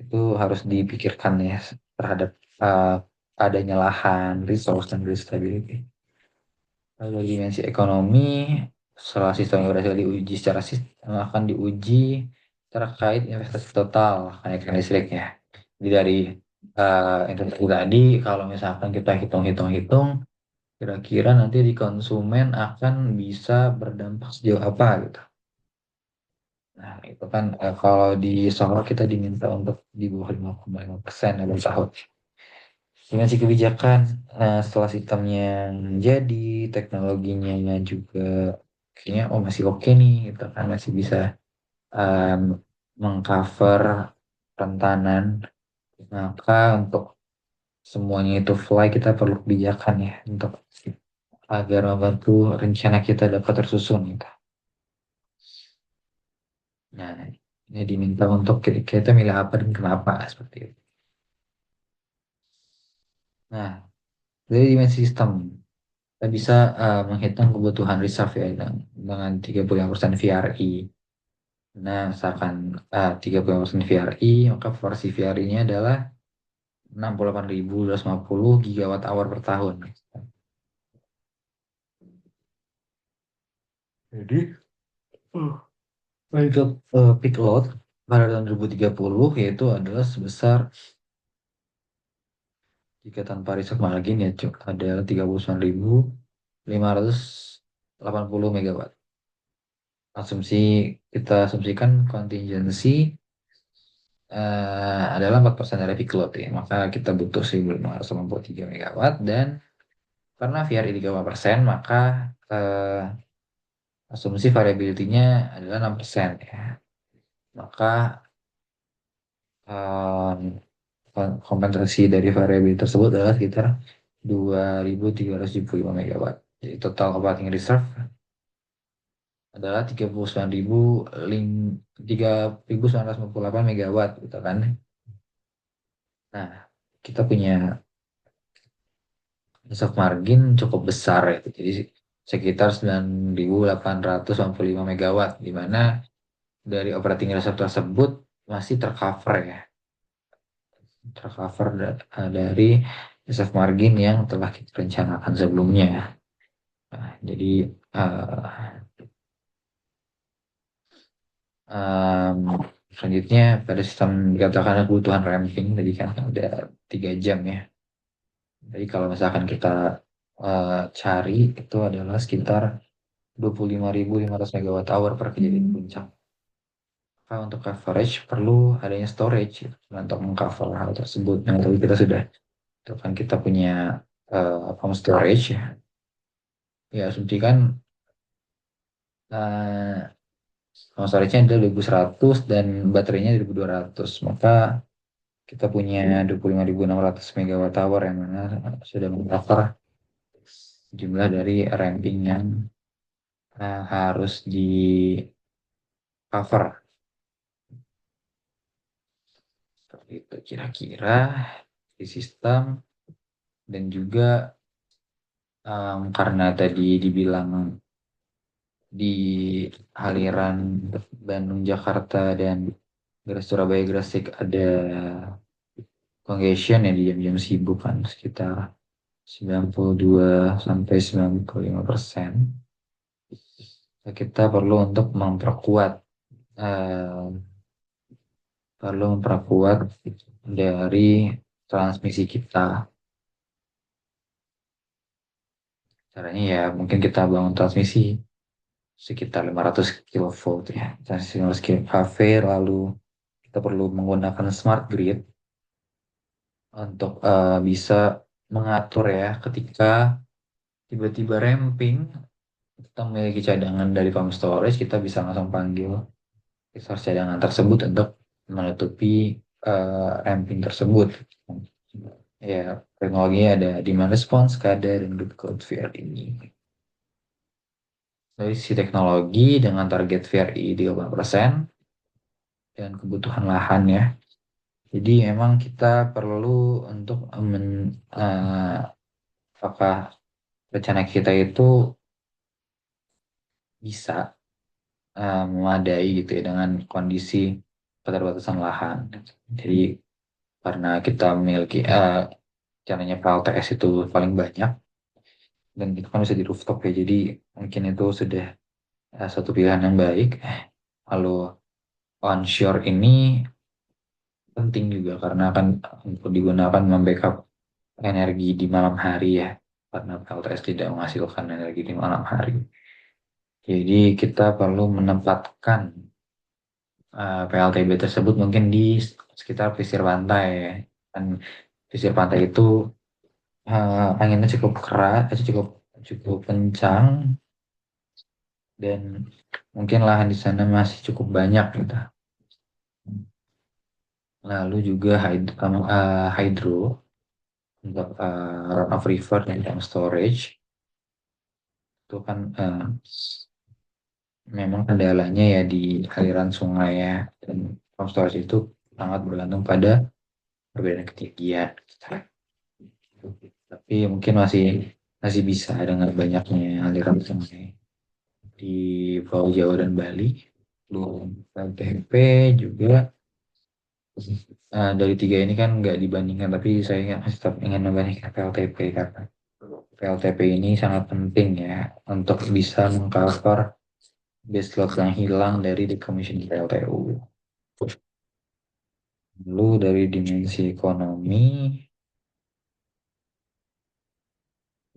itu harus dipikirkan ya terhadap uh, adanya lahan, resource, dan grid stability. Lalu dari dimensi ekonomi, setelah sistem yang berhasil diuji secara sistem akan diuji terkait investasi total kenaikan listrik ya. Jadi dari investasi tadi, kalau misalkan kita hitung-hitung-hitung, kira-kira nanti di konsumen akan bisa berdampak sejauh apa gitu. Nah, itu kan kalau di Solo kita diminta untuk di bawah 5,5% dalam tahun. Dimensi kebijakan, setelah sistemnya jadi, teknologinya juga kayaknya oh masih oke nih, gitu kan masih bisa um, mengcover rentanan. Maka untuk semuanya itu fly kita perlu kebijakan ya untuk agar membantu rencana kita dapat tersusun gitu. Nah, ini diminta untuk kita milih apa dan kenapa seperti itu. Nah, dari dimensi sistem, kita bisa menghitung kebutuhan reserve ya dengan 35% VRI. Nah, misalkan 35% VRI, maka porsi VRI-nya adalah 68.250 gigawatt hour per tahun. Jadi, untuk peak load pada tahun 2030 yaitu adalah sebesar jika tanpa riset margin ya adalah 39.580 megawatt. Asumsi kita asumsikan kontingensi adalah 4% dari peak load ya. Maka kita butuh 1.583 megawatt dan karena VRI 30%, maka eh, asumsi variability-nya adalah 6% ya. Maka kompensasi dari variability tersebut adalah sekitar 2.375 megawatt. Jadi total operating reserve adalah 3958 megawatt gitu kan. Nah, kita punya reserve margin cukup besar ya. Jadi sekitar 9.895 megawatt, di mana dari operating reserve tersebut masih tercover ya. Tercover dari reserve margin yang telah kita rencanakan sebelumnya. Nah, jadi uh, um, selanjutnya pada sistem dikatakan kebutuhan ramping tadi kan ada 3 jam ya. Jadi kalau misalkan kita cari itu adalah sekitar 25.500 megawatt hour per kejadian puncak. Maka untuk coverage perlu adanya storage gitu, untuk mengcover hal tersebut. Nah, tapi kita sudah itu kan kita punya pump storage ya. Ya asumsikan uh, pump storage-nya adalah 2.100 dan baterainya 1.200. Maka kita punya 25.600 megawatt hour yang mana sudah mengcover jumlah dari ramping yang harus di cover. Seperti itu kira-kira di sistem. Dan juga karena tadi dibilang di aliran Bandung Jakarta dan Gres Surabaya Gresik ada congestion ya di jam-jam sibuk kan sekitar 92 sampai 95%. Kita eh, perlu memperkuat dari transmisi kita. Caranya ya mungkin kita bangun transmisi sekitar 500 kilovolt ya. Transmisi 500 kV, lalu kita perlu menggunakan smart grid untuk bisa mengatur ya ketika tiba-tiba ramping, kita memiliki cadangan dari pump storage, kita bisa langsung panggil resource cadangan tersebut untuk menutupi ramping tersebut. Ya, teknologinya ada demand response, SCADA, dan good code VRI. Dari sisi teknologi dengan target VRI 30% dan kebutuhan lahan ya. Jadi memang kita perlu untuk apakah rencana kita itu bisa memadai gitu ya dengan kondisi keterbatasan lahan. Jadi karena kita memiliki rencananya PLTS itu paling banyak dan itu kan bisa di rooftop ya. Jadi mungkin itu sudah satu pilihan yang baik. Lalu onshore ini penting juga karena akan untuk digunakan membackup energi di malam hari ya, karena PLTS tidak menghasilkan energi di malam hari. Jadi kita perlu menempatkan PLTB tersebut mungkin di sekitar pesisir pantai ya. Dan pesisir pantai itu anginnya cukup keras, cukup cukup kencang dan mungkin lahan di sana masih cukup banyak gitu. Lalu juga hydro untuk run of river dan dam storage itu kan memang kendalanya ya di aliran sungai ya, dan pump storage itu sangat bergantung pada perbedaan ketinggian. Tapi mungkin masih masih bisa dengan banyaknya aliran sungai di Pulau Jawa dan Bali. Lalu LTP juga dari tiga ini kan nggak dibandingkan, tapi saya masih tetap ingin membandingkan PLTP karena PLTP ini sangat penting ya untuk bisa mengcover base load yang hilang dari decommission PLTU. Lalu dari dimensi ekonomi,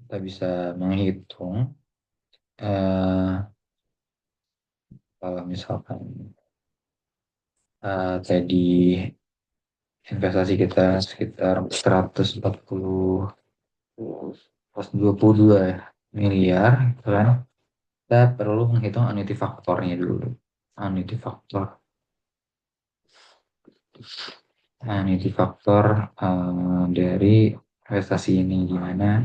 kita bisa menghitung kalau misalkan tadi investasi kita sekitar 122 miliar, gitu kan? Kita perlu menghitung annuity faktornya dulu. Annuity faktor, annuity faktor dari investasi ini gimana?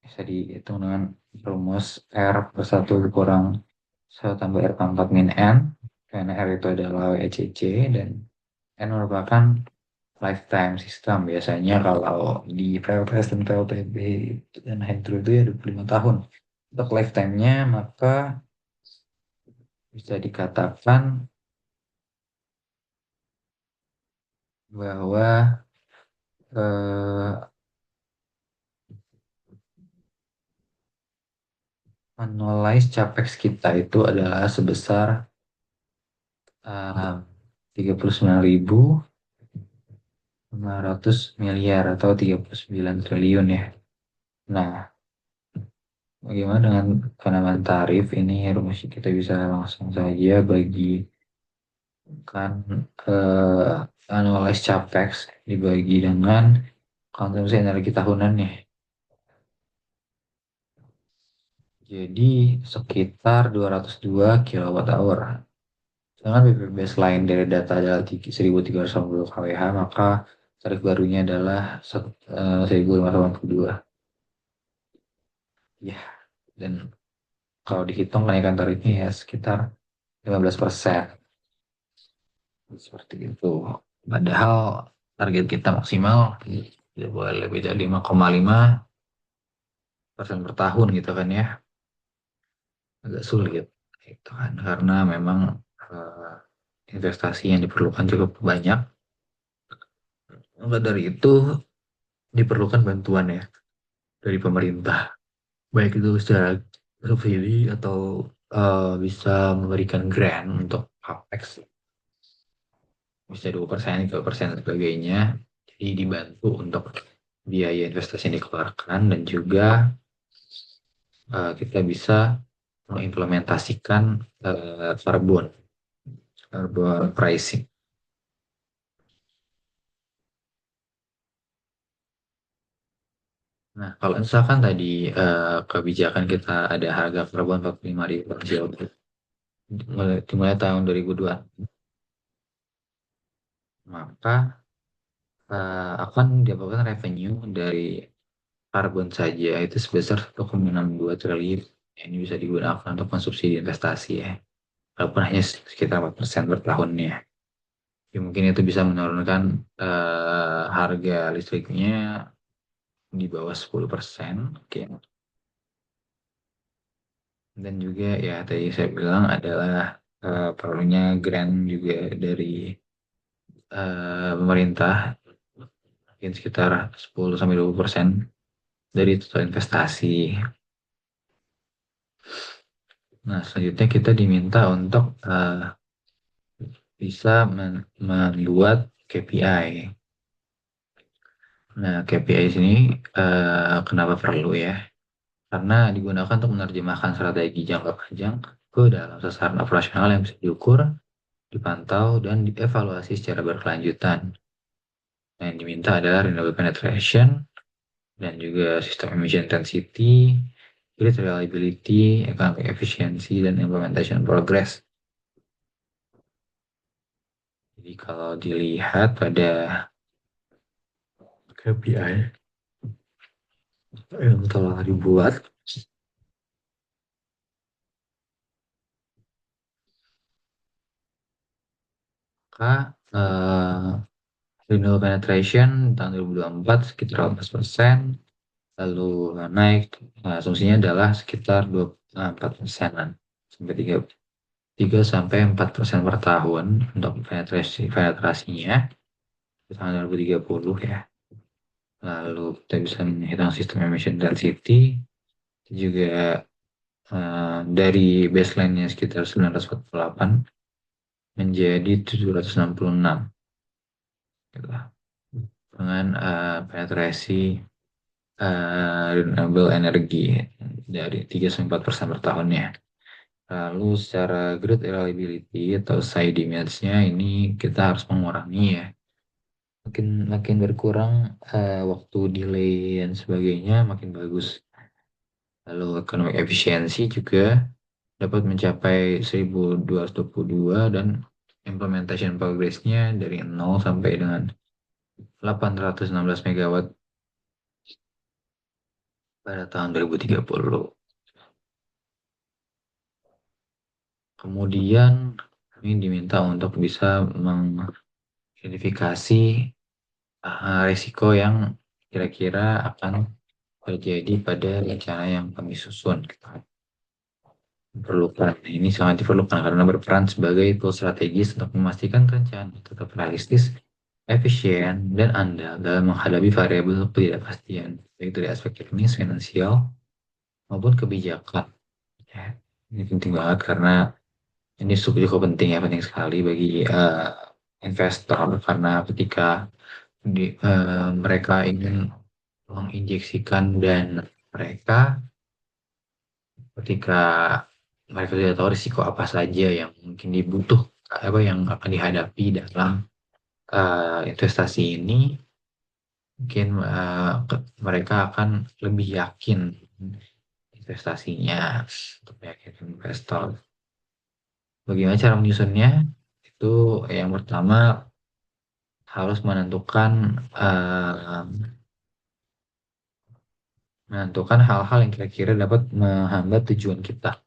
Bisa dihitung dengan rumus R per 1 kurang 1 tambah R pangkat min N, karena R itu adalah WECC dan N merupakan lifetime system. Biasanya kalau di PLTS dan PLTB dan Hydro itu ya 25 tahun. Untuk lifetime-nya maka bisa dikatakan bahwa eh, annualized capex kita itu adalah sebesar 39.500 miliar atau 39 triliun ya. Nah, bagaimana dengan penambahan tarif? Ini rumusnya kita bisa langsung saja bagikan annualized capex dibagi dengan konsumsi energi tahunannya. Jadi sekitar 202 kilowatt hour. Dengan BP baseline dari data adalah 1.380 kWh, maka tarif barunya adalah 1.582. Ya, dan kalau dihitung kenaikan tarifnya ya sekitar 15%. Seperti itu. Padahal target kita maksimal tidak boleh lebih dari 5,5% per tahun gitu kan ya. Agak sulit gitu kan karena memang eh, investasi yang diperlukan cukup banyak. Maka dari itu diperlukan bantuan ya dari pemerintah, baik itu secara subsidi atau bisa memberikan grant untuk capex, bisa 2%, 3% dan sebagainya. Jadi dibantu untuk biaya investasi yang dikeluarkan dan juga kita bisa mengimplementasikan carbon pricing. Nah, kalau misalkan tadi kebijakan kita ada harga karbon 45.000 per CO2 dimulai tahun 2002, maka akan didapatkan revenue dari karbon saja itu sebesar 1,62 triliun. Ini bisa digunakan untuk konsumsi investasi ya. Walaupun hanya sekitar 4% per tahunnya. Ya, mungkin itu bisa menurunkan harga listriknya di bawah 10%. Oke. Dan juga ya tadi saya bilang adalah perlunya grant juga dari pemerintah, mungkin sekitar 10-20% dari total investasi. Nah, selanjutnya kita diminta untuk bisa membuat KPI. Nah, KPI sini kenapa perlu ya? Karena digunakan untuk menerjemahkan strategi jangka panjang ke dalam sasaran operasional yang bisa diukur, dipantau, dan dievaluasi secara berkelanjutan. Nah, yang diminta adalah renewable penetration dan juga sistem emission intensity, grid reliability, economic efficiency, dan implementation progress. Jadi kalau dilihat pada KPI yang telah dibuat, maka renewable penetration tahun 2024 sekitar 18%, lalu naik, asumsinya adalah sekitar 24%-an sampai 3 sampai 4% per tahun untuk penetrasinya di tahun 2030 ya. Lalu kita bisa menghitung sistem emission density juga dari baseline-nya sekitar 948 menjadi 766 gitu lah. Dengan penetrasi renewable energy dari 3-4% per tahunnya. Lalu secara grid reliability atau side image-nya ini kita harus mengurangi ya makin makin berkurang waktu delay dan sebagainya makin bagus. Lalu economic efisiensi juga dapat mencapai 1222 dan implementation progress-nya dari 0 sampai dengan 816 megawatt pada tahun 2030. Kemudian kami diminta untuk bisa mengidentifikasi risiko yang kira-kira akan terjadi pada rencana yang kami susun. Diperlukan. Ini sangat diperlukan karena berperan sebagai tool strategis untuk memastikan rencana tetap realistis, efisien, dan andal dalam menghadapi variabel ketidakpastian, baik dari aspek teknis, finansial, maupun kebijakan. Ya, ini penting banget karena ini cukup penting ya, penting sekali bagi investor karena ketika mereka ingin menginjeksikan dana mereka, ketika mereka tidak tahu risiko apa saja yang mungkin dibutuh, apa yang akan dihadapi dalam investasi ini, mungkin mereka akan lebih yakin investasinya untuk meyakinkan investor. Bagaimana cara menyusunnya? Itu yang pertama harus menentukan hal-hal yang kira-kira dapat menghambat tujuan kita,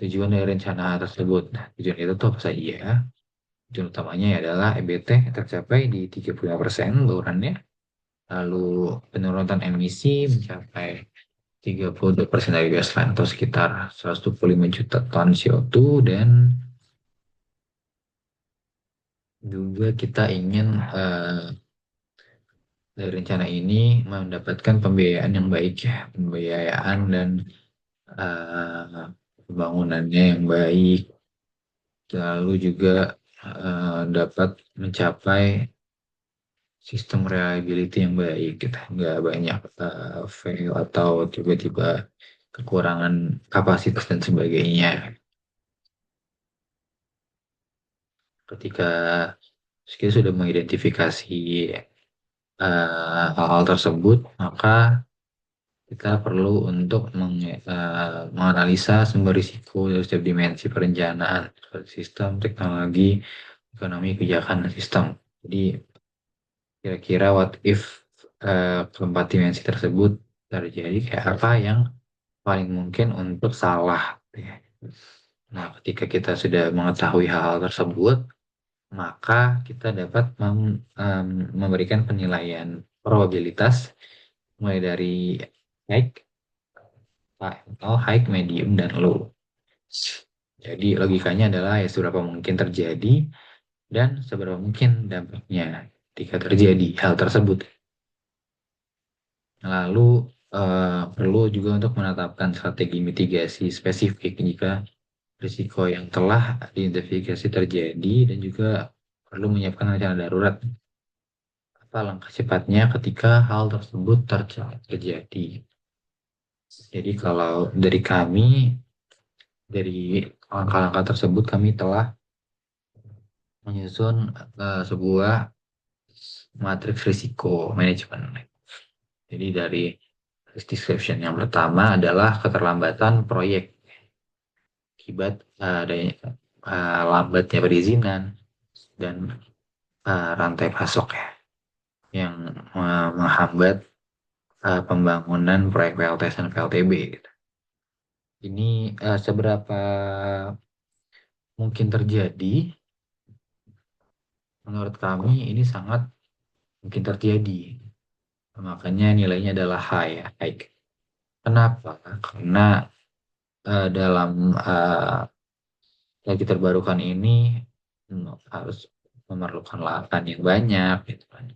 tujuan dari rencana tersebut. Nah, tujuan itu tuh apa saja? Tujuan utamanya adalah EBT tercapai di 35% baurannya, lalu penurunan emisi mencapai 32% dari baseline atau sekitar 125 juta ton CO2, dan juga kita ingin dari rencana ini mendapatkan pembiayaan yang baik ya, pembiayaan dan eh, pembangunannya yang baik, lalu juga dapat mencapai sistem reliability yang baik, kita nggak banyak fail atau tiba-tiba kekurangan kapasitas dan sebagainya. Ketika kita sudah mengidentifikasi hal-hal tersebut, maka kita perlu untuk menganalisa sumber risiko dari setiap dimensi perencanaan, seperti sistem, teknologi, ekonomi, kebijakan, dan sistem. Jadi, kira-kira what if keempat dimensi tersebut terjadi, kayak apa yang paling mungkin untuk salah. Ya. Nah, ketika kita sudah mengetahui hal-hal tersebut, maka kita dapat memberikan penilaian probabilitas mulai dari high, atau high, medium, dan low. Jadi logikanya adalah ya seberapa mungkin terjadi dan seberapa mungkin dampaknya ketika terjadi hal tersebut. Lalu perlu juga untuk menetapkan strategi mitigasi spesifik jika risiko yang telah diidentifikasi terjadi, dan juga perlu menyiapkan rencana darurat apa langkah cepatnya ketika hal tersebut terjadi. Jadi kalau dari kami, dari langkah-langkah tersebut kami telah menyusun sebuah matriks risiko manajemen. Jadi dari risk description yang pertama adalah keterlambatan proyek akibat adanya lambatnya perizinan dan rantai pasok ya, yang menghambat pembangunan proyek PLTS dan PLTB gitu. Ini seberapa mungkin terjadi? Menurut kami ini sangat mungkin terjadi. Makanya nilainya adalah high ya, high. Kenapa? Karena dalam energi terbarukan ini harus memerlukan lahan yang banyak gitu kan.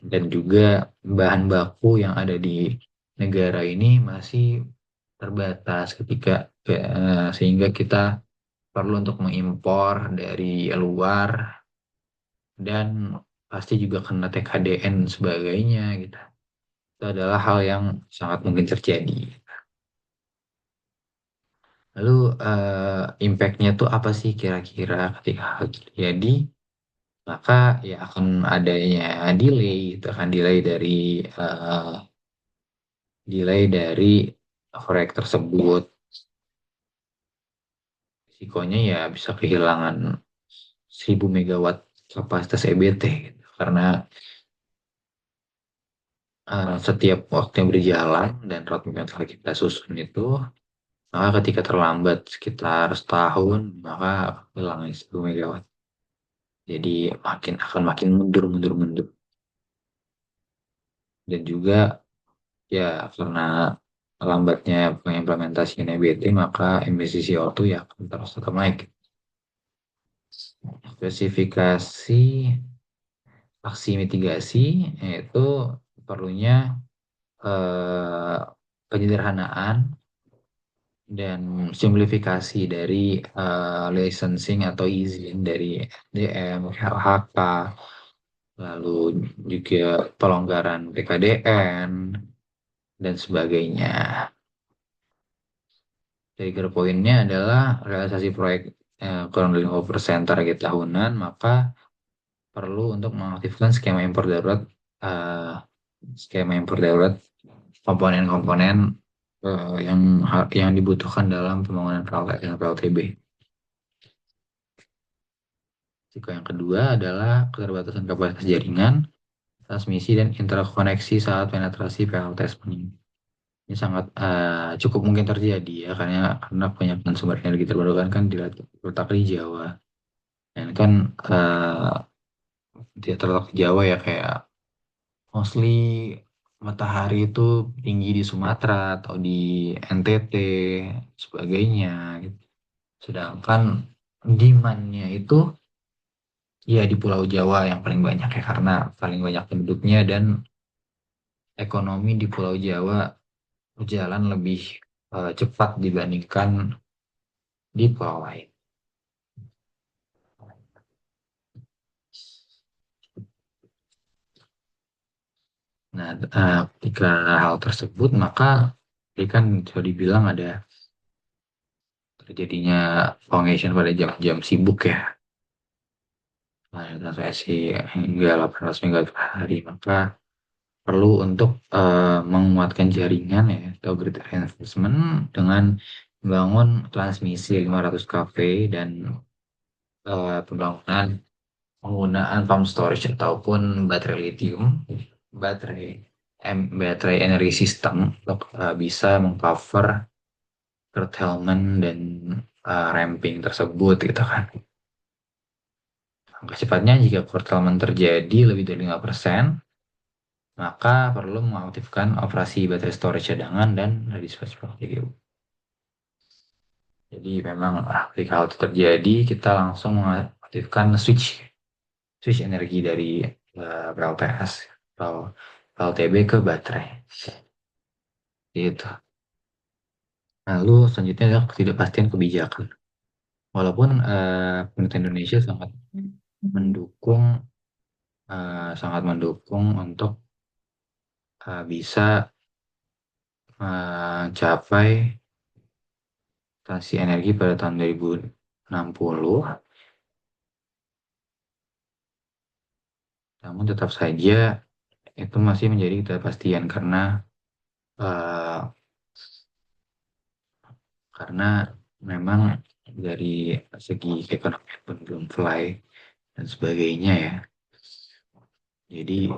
Dan juga bahan baku yang ada di negara ini masih terbatas sehingga kita perlu untuk mengimpor dari luar, dan pasti juga kena TKDN sebagainya gitu. Itu adalah hal yang sangat mungkin terjadi. Lalu impact-nya tuh apa sih kira-kira ketika hal terjadi? maka ya akan adanya delay, itu akan delay dari proyek tersebut. Risikonya ya bisa kehilangan 1000 megawatt kapasitas EBT gitu. Karena setiap waktu yang berjalan dan roadmap yang telah kita susun itu, maka ketika terlambat sekitar setahun, maka hilang 1000 megawatt. Jadi akan makin mundur, mundur, mundur. Dan juga ya karena lambatnya pengimplementasian EBT, maka emisi CO2 ya akan terus tetap naik. Spesifikasi aksi mitigasi yaitu perlunya eh, penyederhanaan dan simplifikasi dari licensing atau izin dari SDM, LHK, lalu juga pelonggaran PKDN dan sebagainya. Trigger poinnya adalah realisasi proyek kurang dari 50% target tahunan, maka perlu untuk mengaktifkan eh, skema impor darurat komponen-komponen yang dibutuhkan dalam pembangunan PLTB. Risiko yang kedua adalah keterbatasan kapasitas jaringan, transmisi, dan interkoneksi saat penetrasi PLTS meningkat. Ini sangat cukup mungkin terjadi ya karena kebanyakan sumber energi terbarukan kan terletak di Jawa. Dan kan dia terletak di Jawa ya kayak mostly matahari itu tinggi di Sumatera atau di NTT sebagainya gitu. Sedangkan demand-nya itu ya di Pulau Jawa yang paling banyak ya karena paling banyak penduduknya dan ekonomi di Pulau Jawa berjalan lebih cepat dibandingkan di pulau lain. Nah, ketika hal tersebut maka tadi kan sudah dibilang ada terjadinya prolongation pada jam-jam sibuk ya. Nah, transferasi hingga 800 megawatt per hari maka perlu untuk menguatkan jaringan ya atau grid reinforcement dengan membangun transmisi 500 kV dan pembangunan penggunaan pump storage ataupun baterai lithium, baterai baterai energi sistem untuk bisa mengcover curtailment dan ramping tersebut gitu kan. Kecepatnya jika curtailment terjadi lebih dari 5%, maka perlu mengaktifkan operasi baterai storage cadangan dan redispatch PLTGU. Jadi memang ketika hal itu terjadi, kita langsung mengaktifkan switch energi dari PLTS atau PLTB ke baterai. Gitu. Lalu selanjutnya adalah ketidakpastian kebijakan. Walaupun pemerintah Indonesia mendukung sangat mendukung untuk bisa mencapai transisi energi pada tahun 2060, namun tetap saja itu masih menjadi ketidakpastian uh, karena memang dari segi ekonomi pun belum fly dan sebagainya ya. Jadi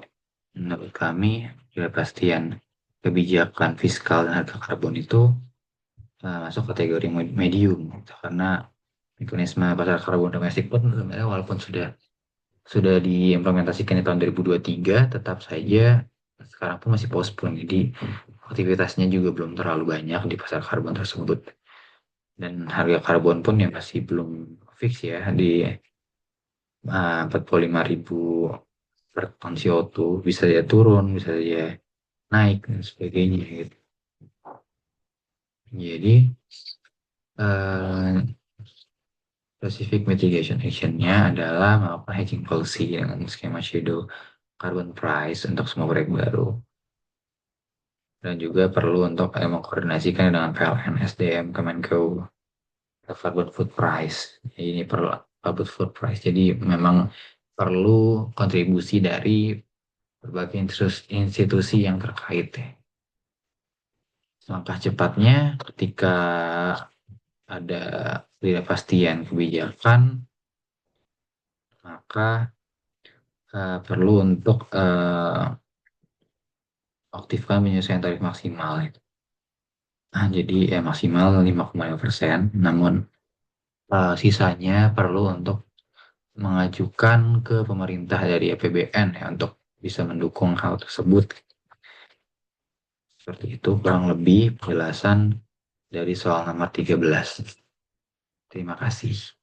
menurut kami ketidakpastian kebijakan fiskal dan harga karbon itu masuk kategori medium gitu. Karena mekanisme pasar karbon domestik pun sebenarnya walaupun sudah diimplementasikan di tahun 2023, tetap saja sekarang pun masih postpone. Jadi aktivitasnya juga belum terlalu banyak di pasar karbon tersebut. Dan harga karbon pun ya masih belum fix ya di 45.000 per ton CO2. Bisa saja turun, bisa saja naik dan sebagainya gitu. Jadi eh, specific mitigation action-nya adalah melakukan hedging policy dengan skema shadow carbon price untuk semua proyek baru. Dan juga perlu untuk mengkoordinasikan dengan PLN, SDM, Kemenko, carbon food price. Jadi ini perlu carbon food price. Jadi memang perlu kontribusi dari berbagai institusi yang terkait ya. Langkah cepatnya ketika ada ketidakpastian kebijakan, maka perlu untuk aktifkan penyesuaian tarif maksimal. Nah, jadi ya maksimal 5,5%, namun sisanya perlu untuk mengajukan ke pemerintah dari APBN ya untuk bisa mendukung hal tersebut. Seperti itu kurang lebih penjelasan dari soal nomor 13. Terima kasih.